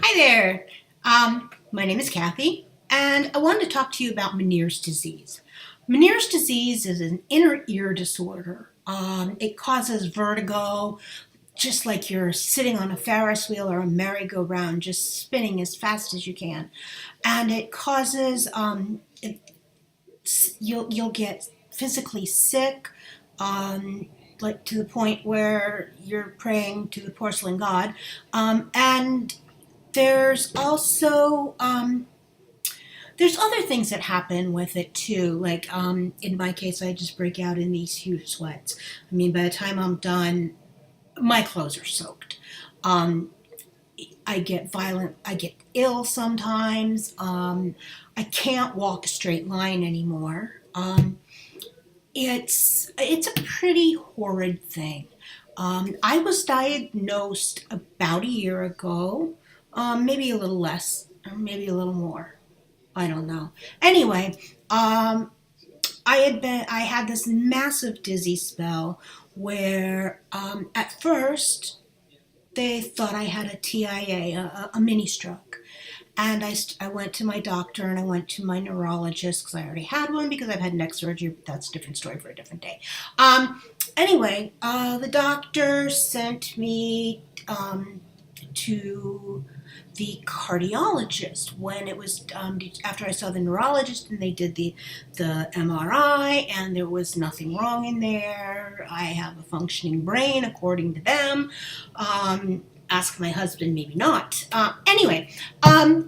Hi there. My name is Kathy, and I wanted to talk to you about Meniere's disease. Meniere's disease is an inner ear disorder. It causes vertigo, just like you're sitting on a Ferris wheel or a merry-go-round, just spinning as fast as you can. And it causes you'll get physically sick, like to the point where you're praying to the porcelain god, and there's also there's other things that happen with it too. Like in my case, I just break out in these huge sweats. I mean, by the time I'm done, my clothes are soaked. Um, I get violent. I get ill sometimes. I can't walk a straight line anymore. It's a pretty horrid thing. I was diagnosed about a year ago, maybe a little less, or maybe a little more. I don't know. Anyway, I had this massive dizzy spell where at first they thought I had a TIA, a mini stroke. And I went to my doctor and I went to my neurologist because I already had one because I've had neck surgery, but that's a different story for a different day. Anyway, the doctor sent me to the cardiologist when it was after I saw the neurologist and they did the MRI and there was nothing wrong in there. I have a functioning brain according to them. Ask my husband, maybe not.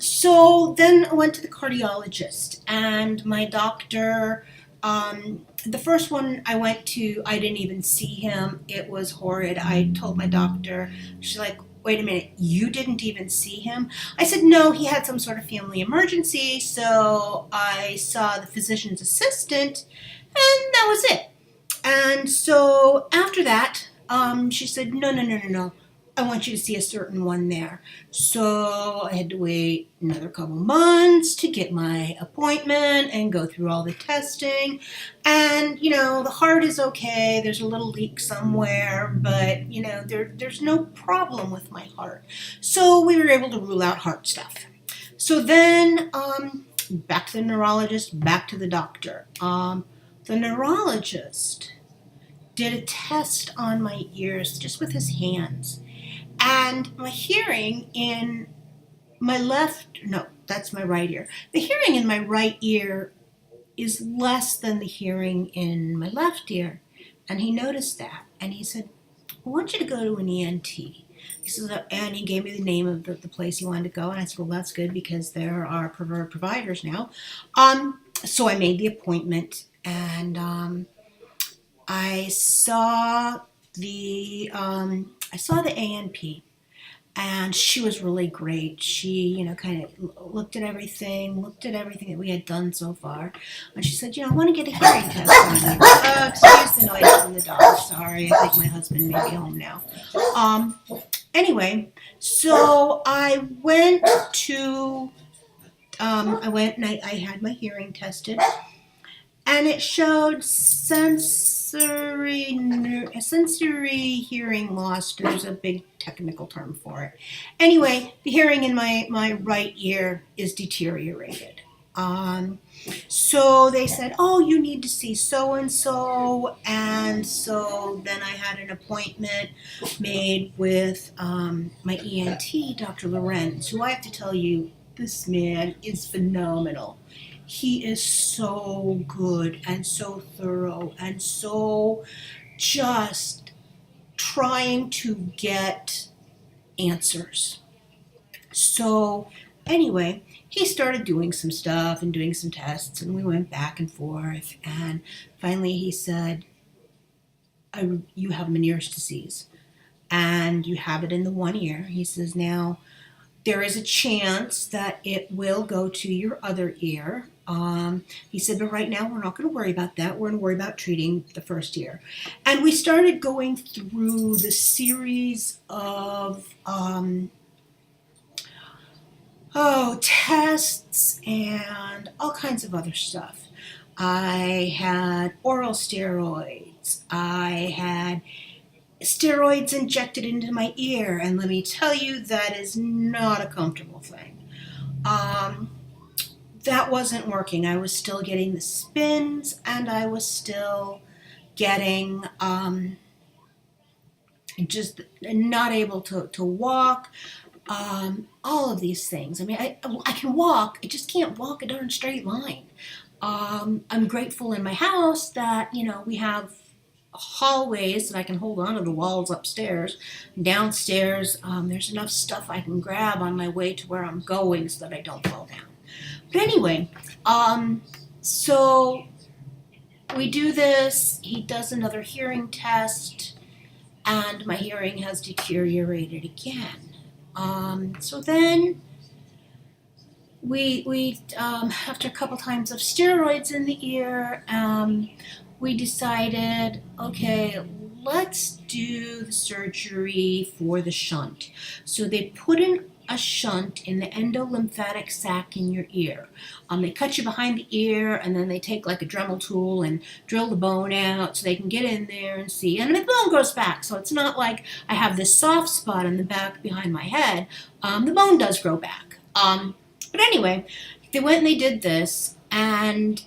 So then I went to the cardiologist and my doctor. The first one I went to, I didn't even see him. It was horrid. I told my doctor, she's like, wait a minute, you didn't even see him? I said, no, he had some sort of family emergency. So I saw the physician's assistant, and that was it. And so after that, she said, no, no, no, no, no. I want you to see a certain one there. So I had to wait another couple months to get my appointment and go through all the testing. And, the heart is okay. There's a little leak somewhere, but, there's no problem with my heart. So we were able to rule out heart stuff. So then, back to the neurologist, back to the doctor. The neurologist did a test on my ears just with his hands. And my hearing in my no, that's my right ear. The hearing in my right ear is less than the hearing in my left ear. And he noticed that. And he said, I want you to go to an ENT. He says, and he gave me the name of the place he wanted to go. And I said, well, that's good because there are preferred providers now. So I made the appointment and I saw the ANP, and she was really great. She, kind of looked at everything that we had done so far, and she said, I want to get a hearing test on you. Excuse the noise from the dog. Sorry, I think my husband may be home now. Anyway, so I went and I had my hearing tested, and it showed sensory hearing loss. There's a big technical term for it. Anyway, the hearing in my right ear is deteriorated. So they said, oh, you need to see so and so, and so then I had an appointment made with my ENT, Dr. Lorenz, who I have to tell you, this man is phenomenal. He is so good and so thorough and so just trying to get answers. So anyway, he started doing some stuff and doing some tests, and we went back and forth. And finally he said, you have Meniere's disease and you have it in the one ear. He says, now there is a chance that it will go to your other ear. He said, but right now we're not going to worry about that. We're going to worry about treating the first ear. And we started going through the series of tests and all kinds of other stuff. I had oral steroids. I had steroids injected into my ear, and let me tell you, that is not a comfortable thing. Um, that wasn't working. I was still getting the spins, and I was still getting just not able to walk. All of these things. I mean, I can walk, I just can't walk a darn straight line. I'm grateful in my house that, we have hallways that I can hold onto the walls upstairs. Downstairs, there's enough stuff I can grab on my way to where I'm going so that I don't fall down. But anyway, so we do this. He does another hearing test, and my hearing has deteriorated again. So then we after a couple times of steroids in the ear, we decided, okay, let's do the surgery for the shunt. So they put in a shunt in the endolymphatic sac in your ear. They cut you behind the ear, and then they take like a Dremel tool and drill the bone out so they can get in there and see. And the bone grows back, so it's not like I have this soft spot in the back behind my head. The bone does grow back. But anyway, they went and they did this, and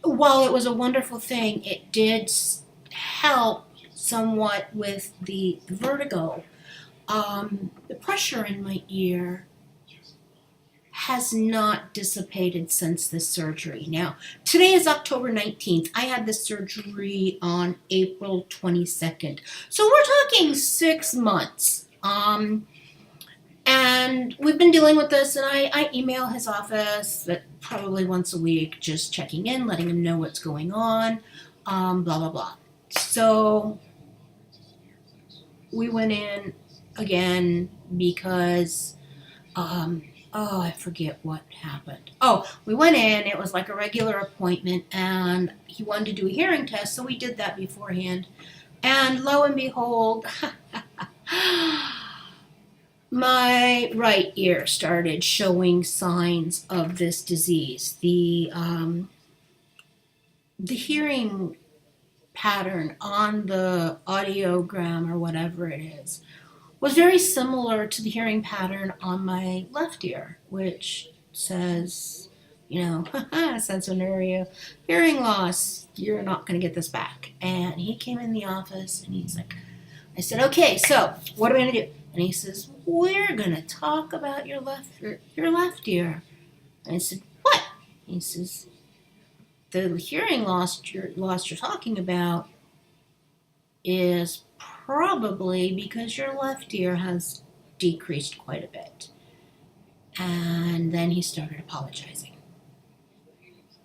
while it was a wonderful thing, it did help somewhat with the vertigo. The pressure in my ear has not dissipated since this surgery. Now, today is October 19th. I had this surgery on April 22nd. So we're talking 6 months. And we've been dealing with this, and I email his office probably once a week, just checking in, letting him know what's going on, blah, blah, blah. So we went in again because, I forget what happened. Oh, we went in, it was like a regular appointment, and he wanted to do a hearing test, so we did that beforehand. And lo and behold, my right ear started showing signs of this disease. The hearing pattern on the audiogram or whatever it is was very similar to the hearing pattern on my left ear, which says, sensorineural hearing loss, you're not going to get this back. And he came in the office and he's like, I said, okay, so what are we going to do? And he says, we're going to talk about your left ear. And I said, what? He says, the hearing loss you're talking about is probably because your left ear has decreased quite a bit. And then he started apologizing.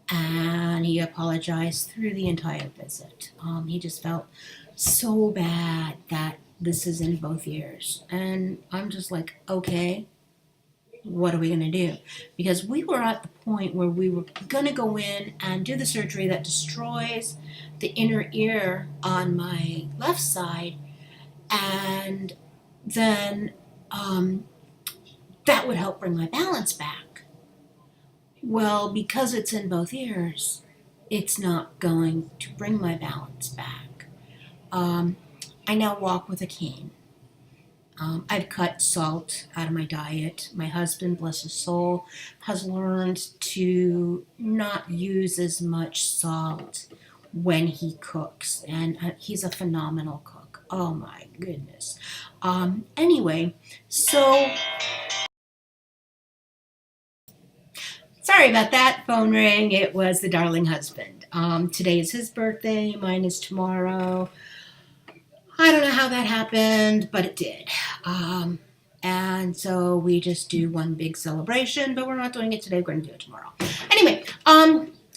And he apologized through the entire visit. He just felt so bad that this is in both ears. And I'm just like, okay, what are we going to do? Because we were at the point where we were going to go in and do the surgery that destroys the inner ear on my left side, and then that would help bring my balance back. Well, because it's in both ears, it's not going to bring my balance back. I now walk with a cane. I've cut salt out of my diet. My husband, bless his soul, has learned to not use as much salt when he cooks, and he's a phenomenal cook. Oh my goodness. Anyway, so sorry about that. Phone rang. It was the darling husband. Today is his birthday. Mine is tomorrow. I don't know how that happened, but it did. And so we just do one big celebration, but we're not doing it today. We're going to do it tomorrow. Anyway,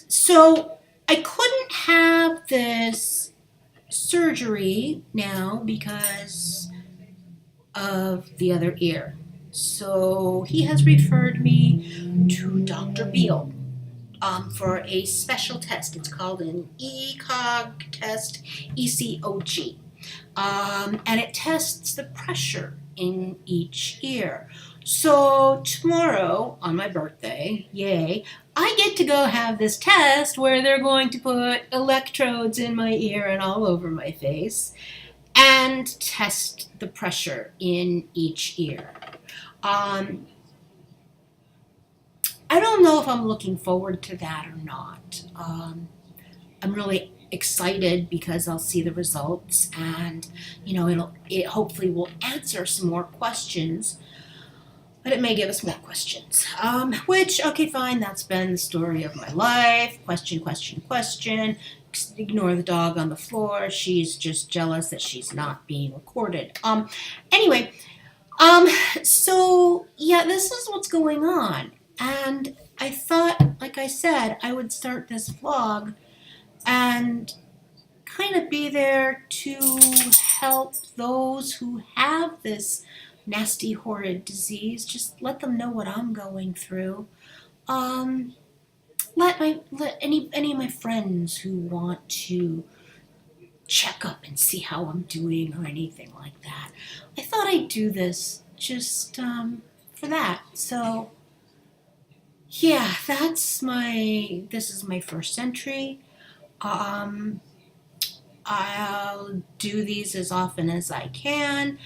so I couldn't have this surgery now because of the other ear. So he has referred me to Dr. Beal for a special test. It's called an ECOG test, ECOG. And it tests the pressure in each ear. So tomorrow, on my birthday, yay, I get to go have this test where they're going to put electrodes in my ear and all over my face. and test the pressure in each ear. Um, I don't know if I'm looking forward to that or not. I'm really excited because I'll see the results, and it hopefully will answer some more questions, but it may give us more questions. Which, okay, fine, that's been the story of my life. Question, question, question. Ignore the dog on the floor. She's just jealous that she's not being recorded. Anyway, um, so yeah, this is what's going on. And I thought, like I said, I would start this vlog and kind of be there to help those who have this nasty, horrid disease. Just let them know what I'm going through. Let any of my friends who want to check up and see how I'm doing or anything like that. I thought I'd do this just for that. So yeah, this is my first entry. I'll do these as often as I can.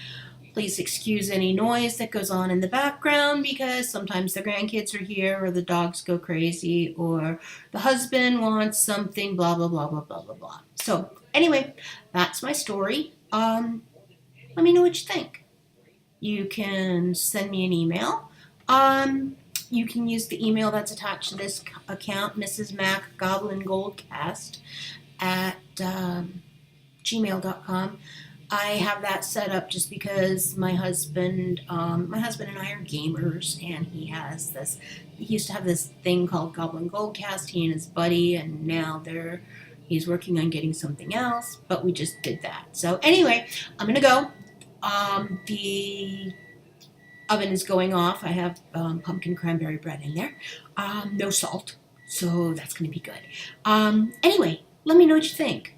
Please excuse any noise that goes on in the background because sometimes the grandkids are here or the dogs go crazy or the husband wants something, blah, blah, blah, blah, blah, blah, blah. So anyway, that's my story. Let me know what you think. You can send me an email. You can use the email that's attached to this account, Mrs. Mac Goblin Goldcast at gmail.com. I have that set up just because my husband and I are gamers, and he used to have this thing called Goblin Goldcast, he and his buddy, and now he's working on getting something else, but we just did that. So anyway, I'm gonna go. The oven is going off. I have pumpkin cranberry bread in there. No salt, so that's gonna be good. Anyway, let me know what you think.